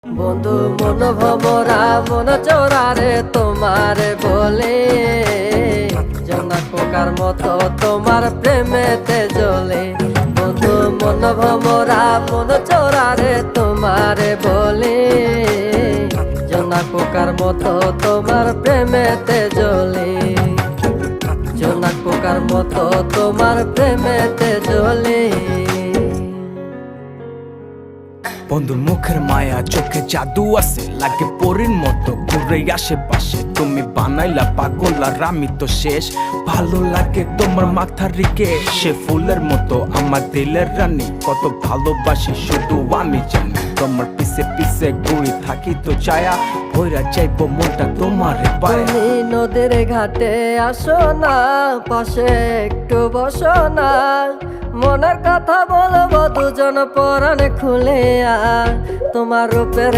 বন্ধু মন ভমরা মন চোরারে তোমারে বলে জোনাক পোকার মতো তোমার প্রেমেতে জ্বলে। বন্ধু মন ভমরা মন চোরারে তোমারে বলে জোনাক পোকার মতো তোমার প্রেমেতে জ্বলে। জোনাক পোকার মতো তোমার প্রেমেতে জ্বলে। বন্ধুর মুখের মায়া চোখে জাদু আছে, লাগে পরীর মতো ঘুরে আশেপাশে। তুমি বানাইলা পাগল আর আমি তো শেষ। ভালো লাগে তোমার মাথার রিকে, সে ফুলের মতো আমার দিলের রানী। কত ভালোবাসি শুধু আমি জানি, তোমার পিছে পিছে ঘুরি থাকি তো ছায়া ভইরা যাইবো মনটা তোমার পায়া। তুমি নদীর ঘাটে আসো না, পাশে একটু বসো না, মনের কথা বলবো দুজন পরাণ খুলে। তোমার রূপের